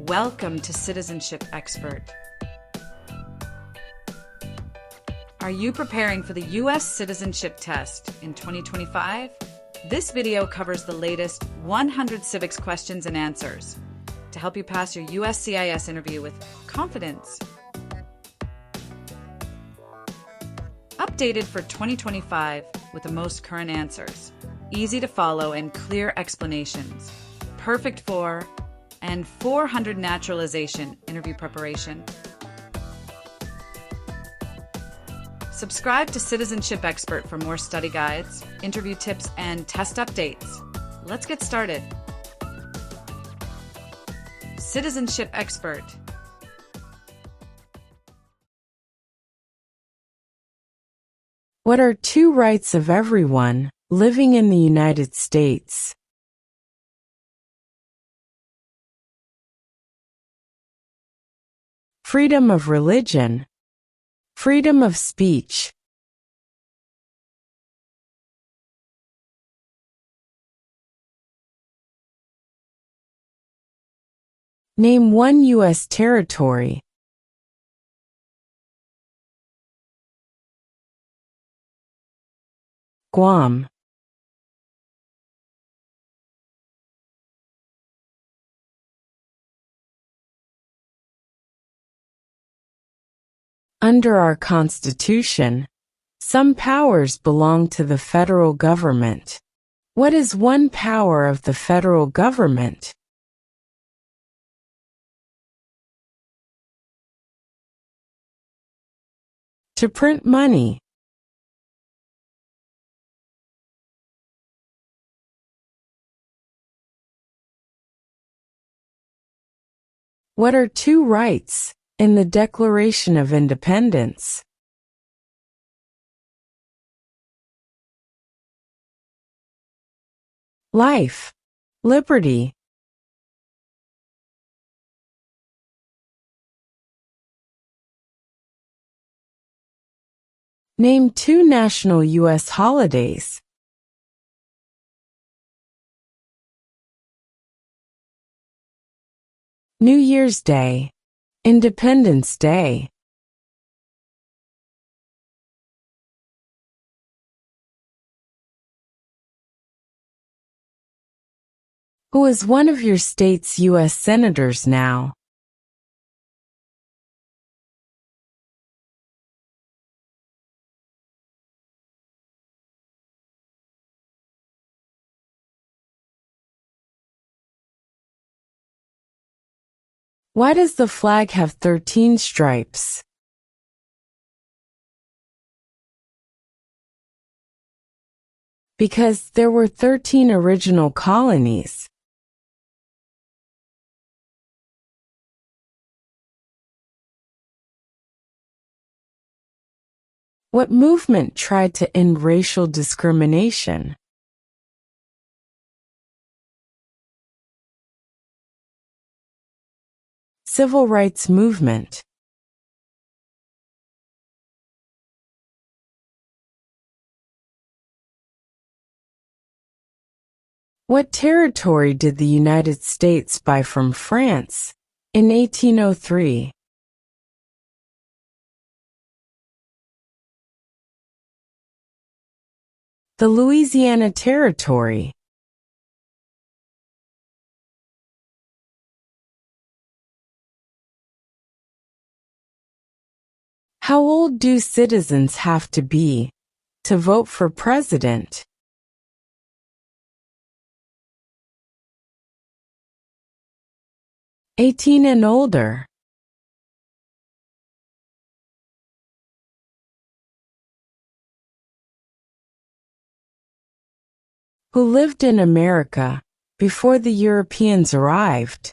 Welcome to Citizenship Expert. Are you preparing for the U.S. Citizenship Test in 2025? This video covers the latest 100 civics questions and answers to help you pass your USCIS interview with confidence. Updated for 2025 with the most current answers, easy to follow and clear explanations, perfect for and 400 naturalization interview preparation. Subscribe to Citizenship Expert for more study guides, interview tips, and test updates. Let's get started. Citizenship Expert. What are two rights of everyone living in the United States? Freedom of religion, freedom of speech. Name one U.S. territory. Guam. Under our Constitution, some powers belong to the federal government. What is one power of the federal government? To print money. What are two rights in the Declaration of Independence? Life, liberty. Name two national U.S. holidays. New Year's Day, Independence Day. Who is one of your state's U.S. senators now? Why does the flag have 13 stripes? Because there were 13 original colonies. What movement tried to end racial discrimination? Civil rights movement. What territory did the United States buy from France in 1803? The Louisiana Territory. How old do citizens have to be to vote for president? 18 and older. Who lived in America before the Europeans arrived?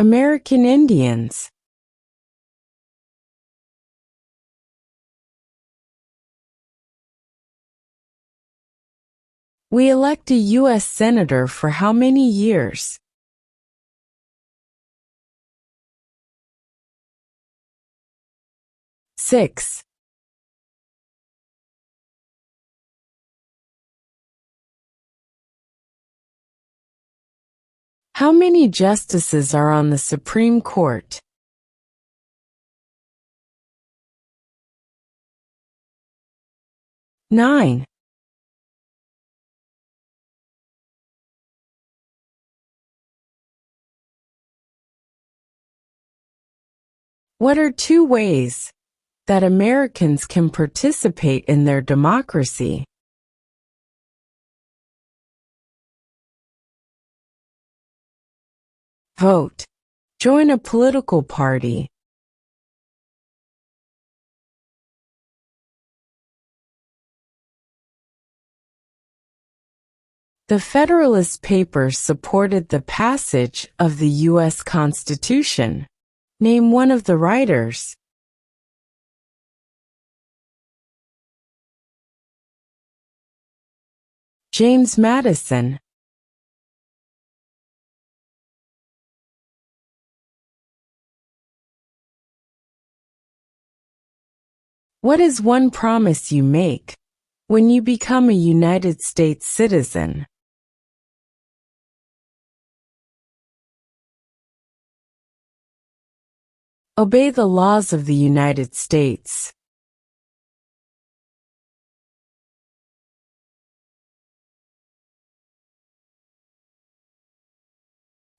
American Indians. We elect a U.S. Senator for how many years? 6. How many justices are on the Supreme Court? 9. What are 2 ways that Americans can participate in their democracy? Vote. Join a political party. The Federalist Papers supported the passage of the U.S. Constitution. Name one of the writers. James Madison. What is one promise you make when you become a United States citizen? Obey the laws of the United States.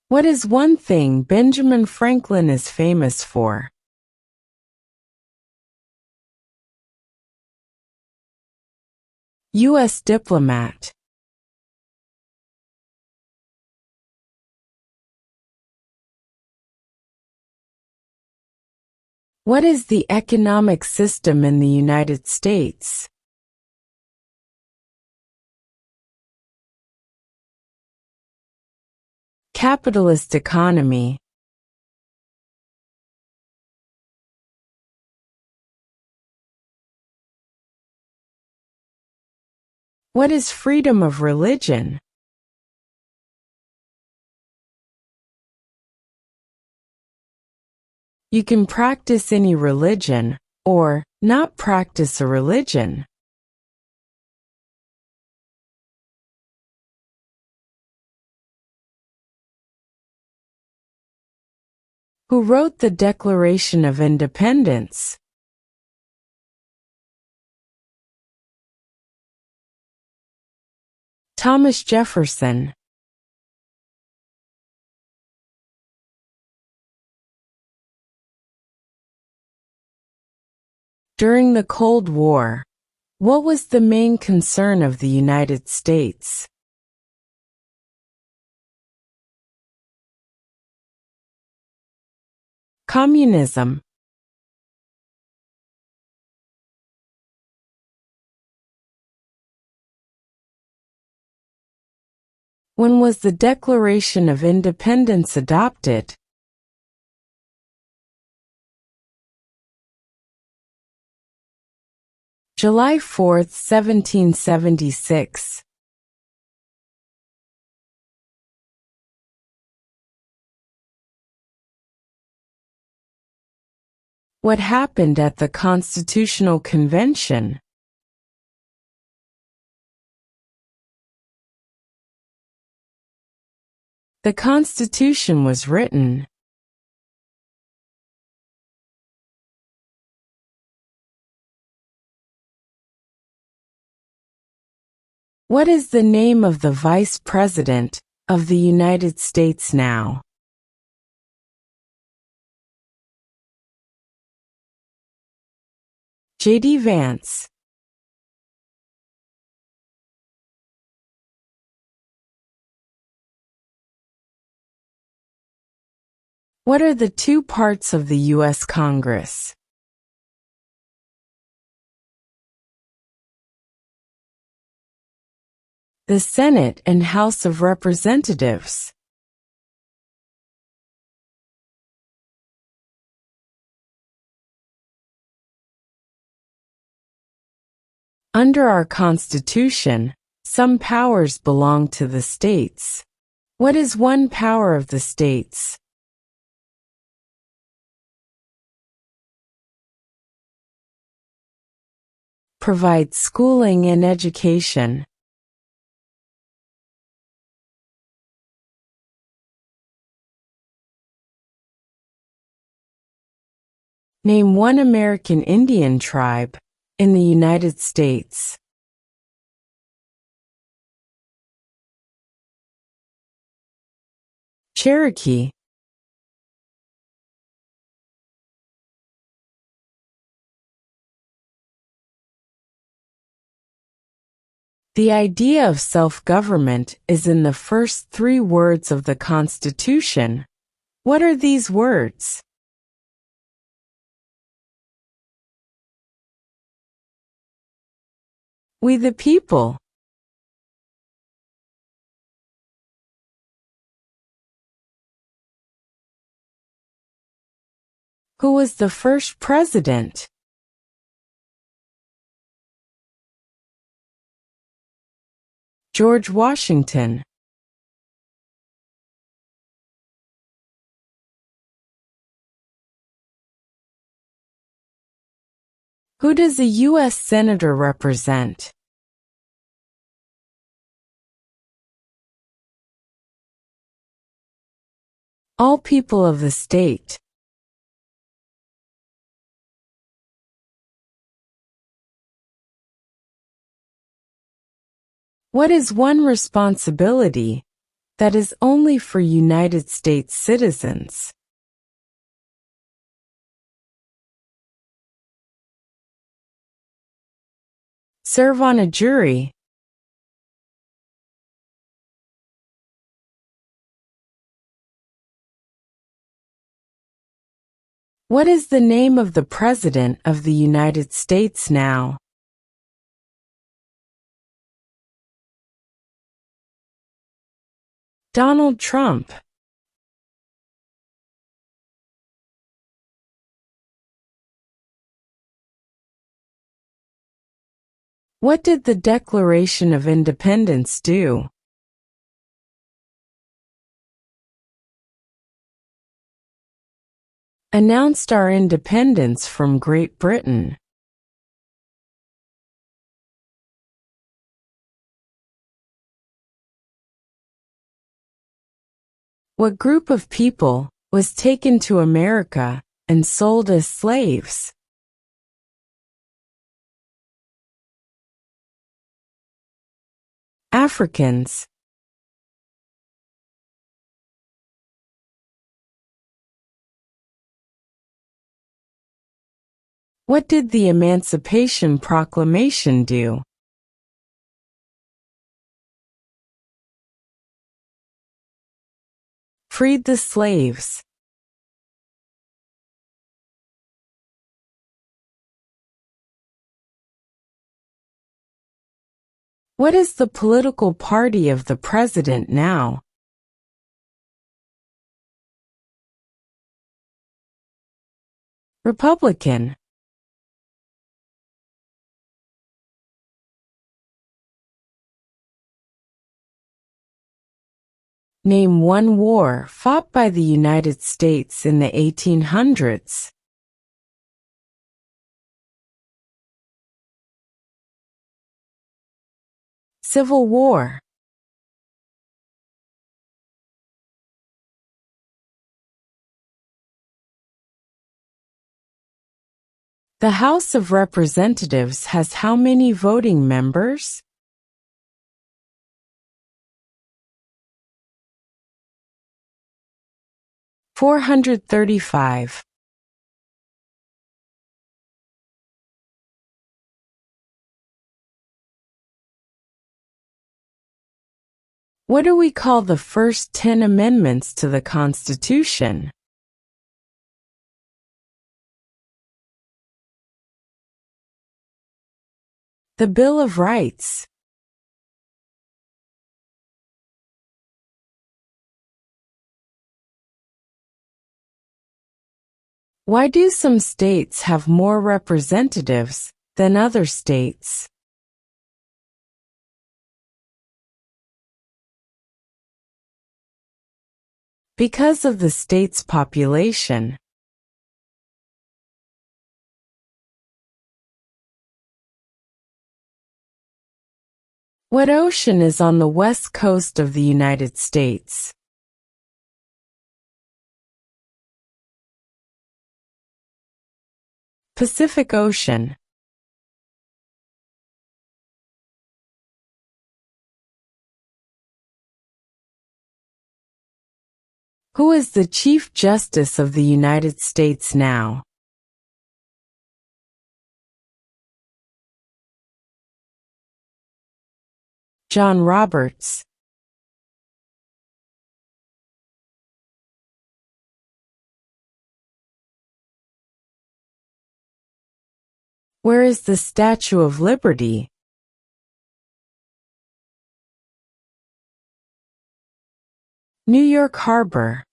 What is one thing Benjamin Franklin is famous for? U.S. diplomat. What is the economic system in the United States? Capitalist economy. What is freedom of religion? You can practice any religion, or not practice a religion. Who wrote the Declaration of Independence? Thomas Jefferson. During the Cold War, what was the main concern of the United States? Communism. When was the Declaration of Independence adopted? July 4, 1776. What happened at the Constitutional Convention? The Constitution was written. What is the name of the Vice President of the United States now? J.D. Vance. What are the 2 parts of the U.S. Congress? The Senate and House of Representatives. Under our Constitution, some powers belong to the states. What is one power of the states? Provide schooling and education. Name one American Indian tribe in the United States. Cherokee. The idea of self-government is in the first 3 words of the Constitution. What are these words? We the people. Who was the first president? George Washington. Who does a U.S. Senator represent? All people of the state. What is one responsibility that is only for United States citizens? Serve on a jury. What is the name of the President of the United States now? Donald Trump. What did the Declaration of Independence do? Announced our independence from Great Britain. What group of people was taken to America and sold as slaves? Africans. What did the Emancipation Proclamation do? Freed the slaves. What is the political party of the president now? Republican. Name one war fought by the United States in the 1800s. Civil War. The House of Representatives has how many voting members? $435. What do we call the first 10 amendments to the Constitution? The Bill of Rights. Why do some states have more representatives than other states? Because of the state's population. What ocean is on the west coast of the United States? Pacific Ocean. Who is the Chief Justice of the United States now? John Roberts. Where is the Statue of Liberty? New York Harbor.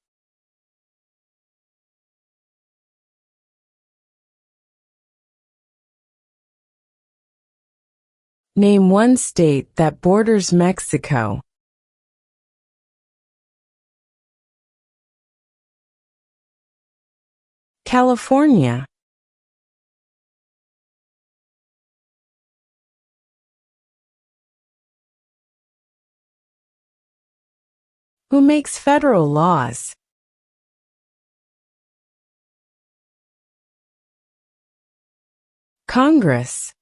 Name one state that borders Mexico. California. Who makes federal laws? Congress.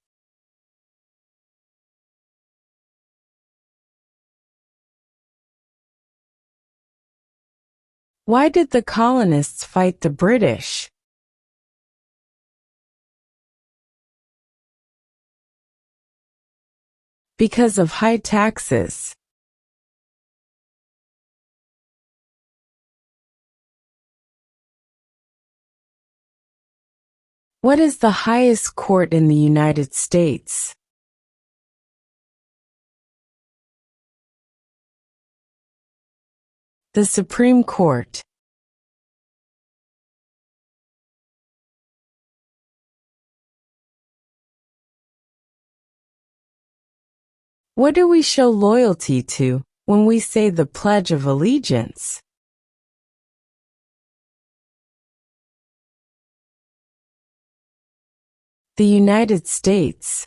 Why did the colonists fight the British? Because of high taxes. What is the highest court in the United States? The Supreme Court. What do we show loyalty to when we say the Pledge of Allegiance? The United States.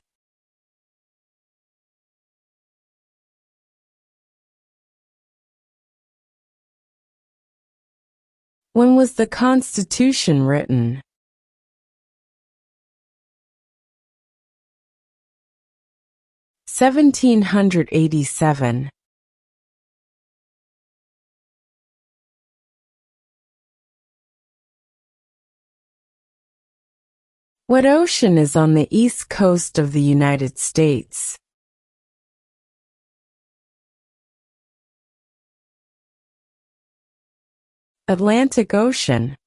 When was the Constitution written? (1787). What ocean is on the east coast of the United States? Atlantic Ocean.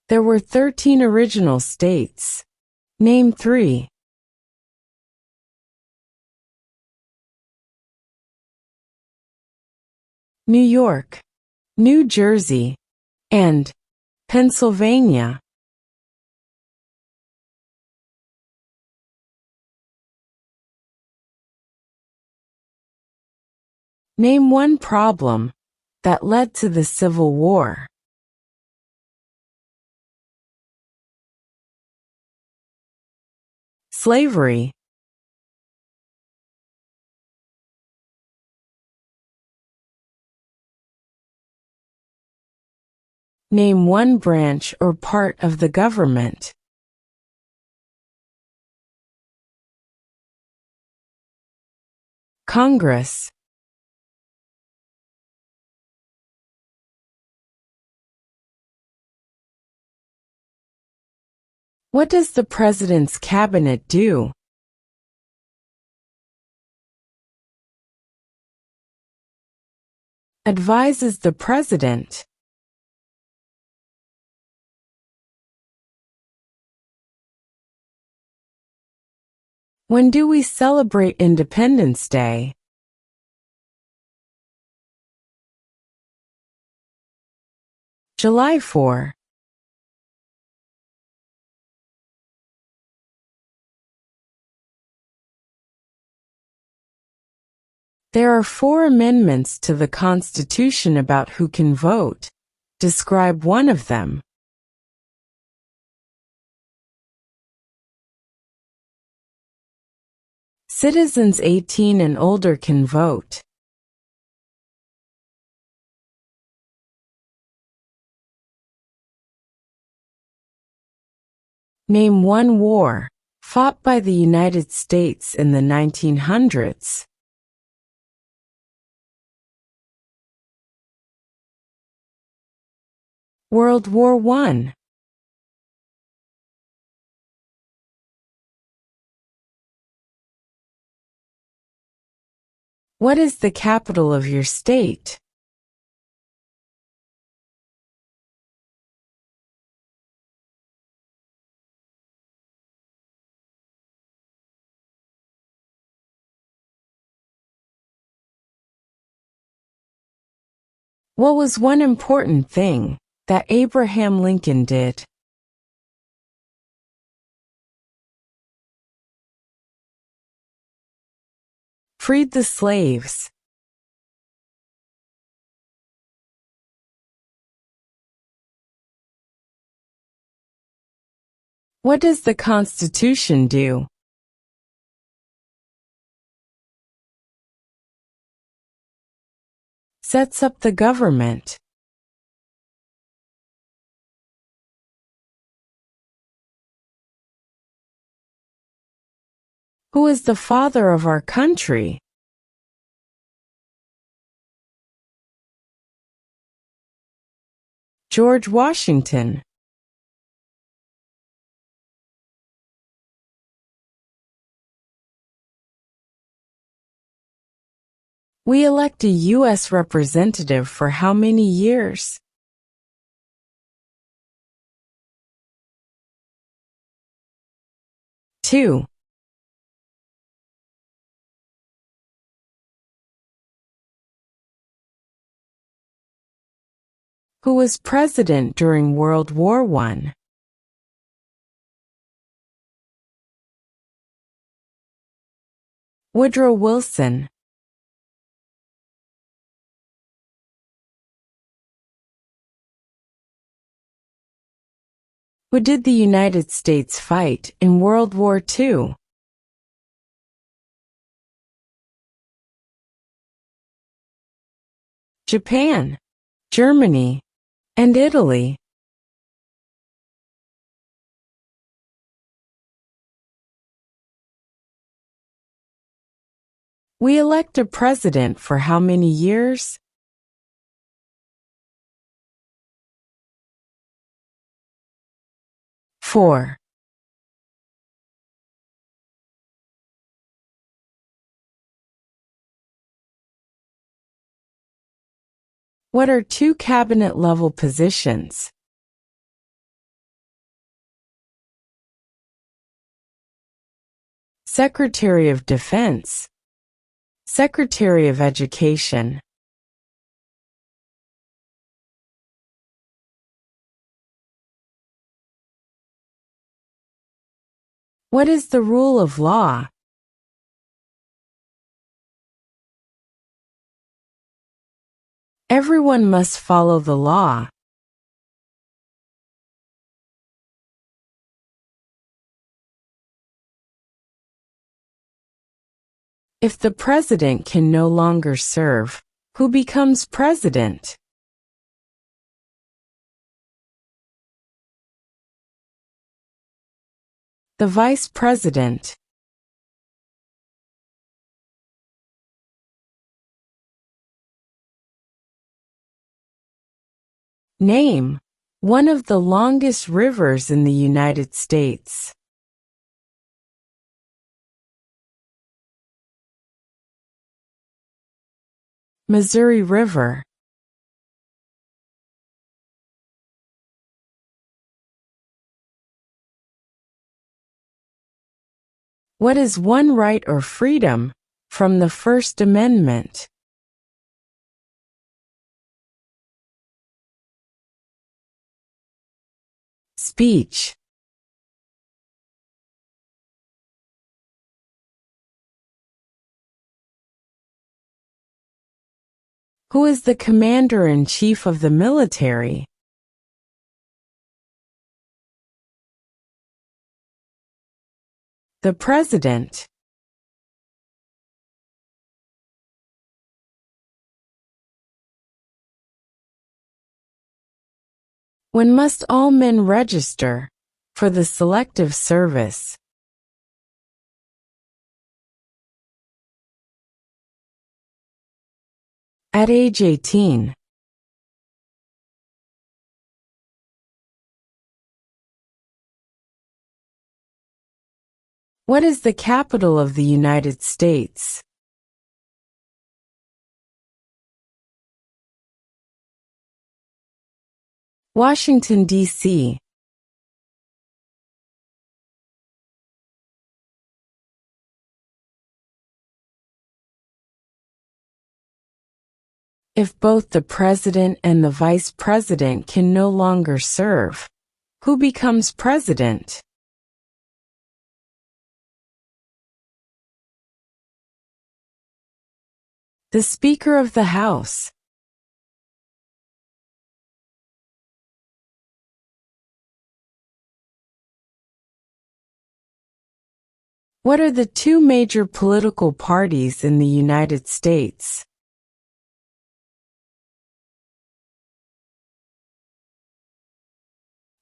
There were 13 original states. Name 3. New York, New Jersey, and Pennsylvania. Name one problem that led to the Civil War. Slavery. Name one branch or part of the government. Congress. What does the President's cabinet do? Advises the President. When do we celebrate Independence Day? July 4. There are 4 amendments to the Constitution about who can vote. Describe one of them. Citizens 18 and older can vote. Name one war fought by the United States in the 1900s. World War I. What is the capital of your state? What was one important thing that Abraham Lincoln did? Freed the slaves. What does the Constitution do? Sets up the government. Who is the father of our country? George Washington. We elect a U.S. representative for how many years? 2. Who was president during World War I? Woodrow Wilson. Who did the United States fight in World War II? Japan, Germany, and Italy. We elect a president for how many years? 4. What are two cabinet-level positions? Secretary of Defense, Secretary of Education. What is the rule of law? Everyone must follow the law. If the president can no longer serve, who becomes president? The vice president. Name one of the longest rivers in the United States. Missouri River. What is one right or freedom from the First Amendment? Speech. Who is the commander-in-chief of the military? The president. When must all men register For the Selective Service. At age 18. What is the capital of the United States? Washington, D.C. If both the president and the vice president can no longer serve, who becomes president? The Speaker of the House. What are the two major political parties in the United States?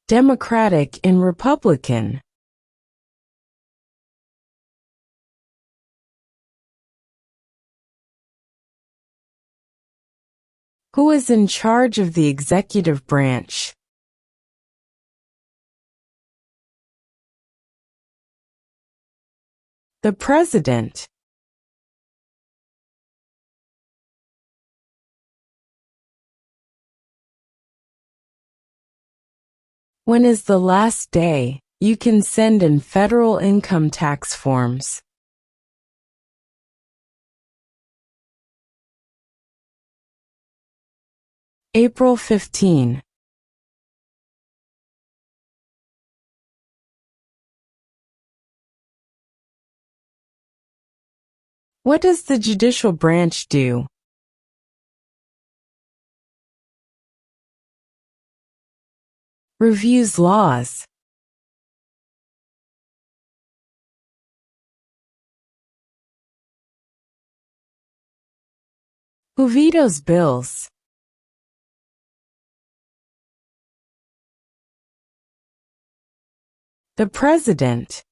Democratic and Republican. Who is in charge of the executive branch? The President. When is the last day you can send in federal income tax forms? April 15. What does the judicial branch do? Reviews laws. Who vetoes bills? The President.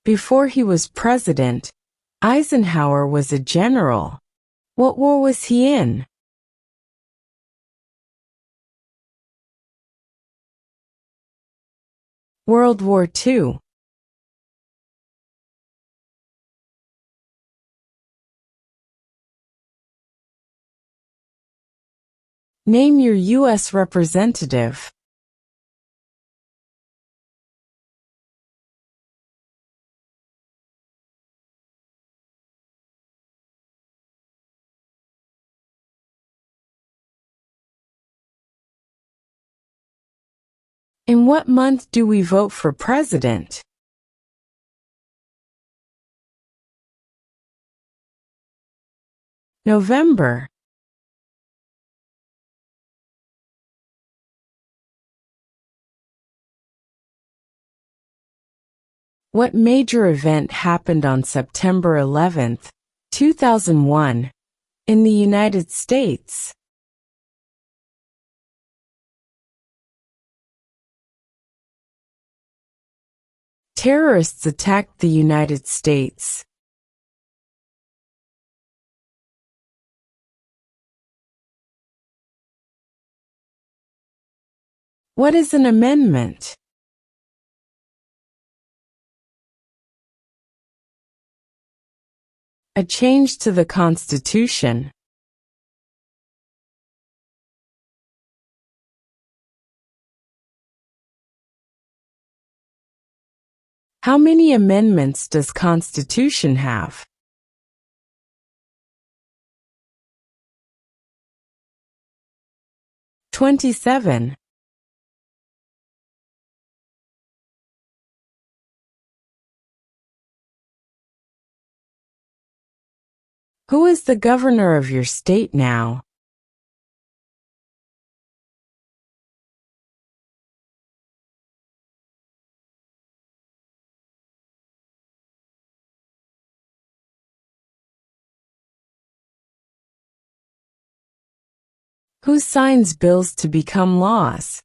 Before he was president, Eisenhower was a general. What war was he in? World War II. Name your U.S. representative. In what month do we vote for president? November. What major event happened on September 11, 2001, in the United States? Terrorists attacked the United States. What is an amendment? A change to the Constitution. How many amendments does Constitution have? 27. Who is the governor of your state now? Who signs bills to become laws?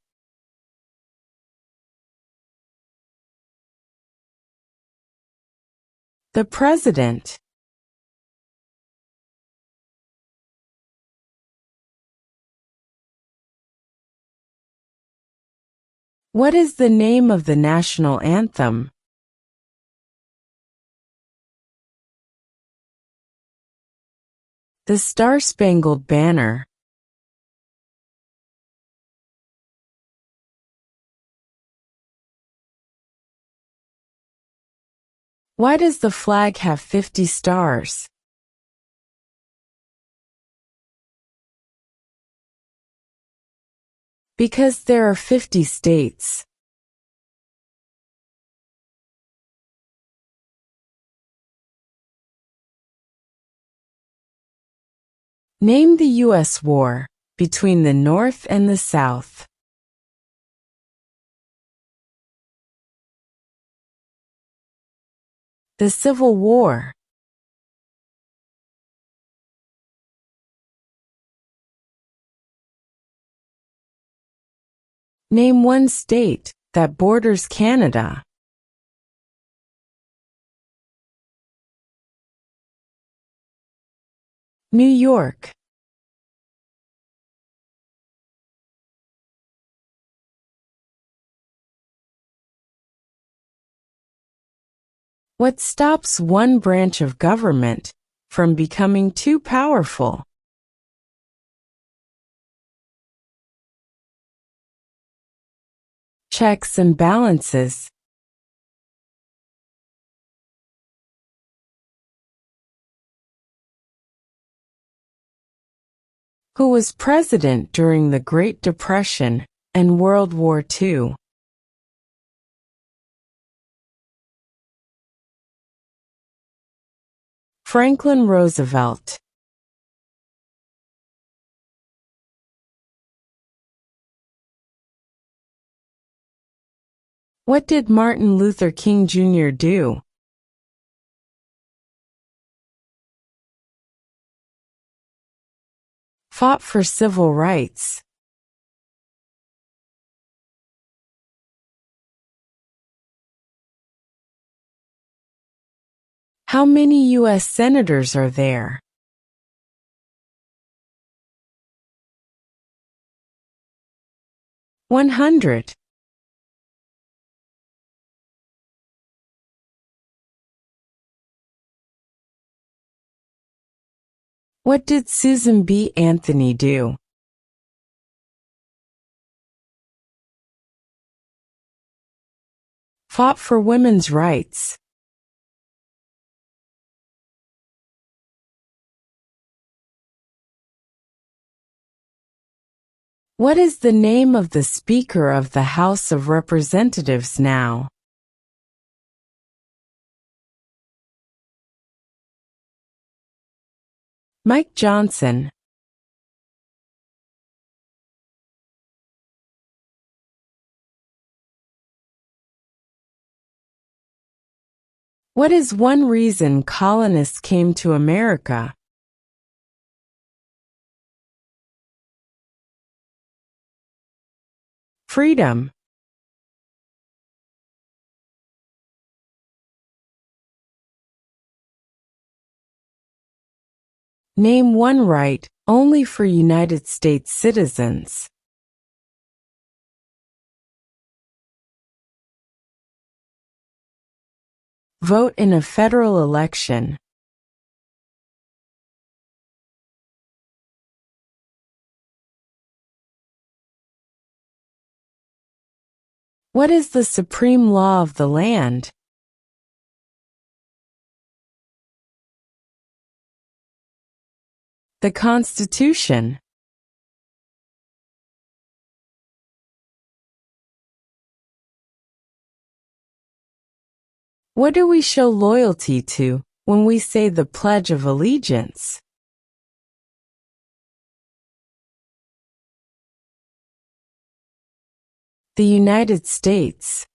The President. What is the name of the national anthem? The Star-Spangled Banner. Why does the flag have 50 stars? Because there are 50 states. Name the U.S. war between the North and the South. The Civil War. Name one state that borders Canada. New York. What stops one branch of government from becoming too powerful? Checks and balances. Who was president during the Great Depression and World War II? Franklin Roosevelt. What did Martin Luther King Jr. do? Fought for civil rights. How many U.S. senators are there? $100. What did Susan B. Anthony do? Fought for women's rights. What is the name of the Speaker of the House of Representatives now? Mike Johnson. What is one reason colonists came to America? Freedom. Name one right only for United States citizens. Vote in a federal election. What is the supreme law of the land? The Constitution. What do we show loyalty to when we say the Pledge of Allegiance? The United States.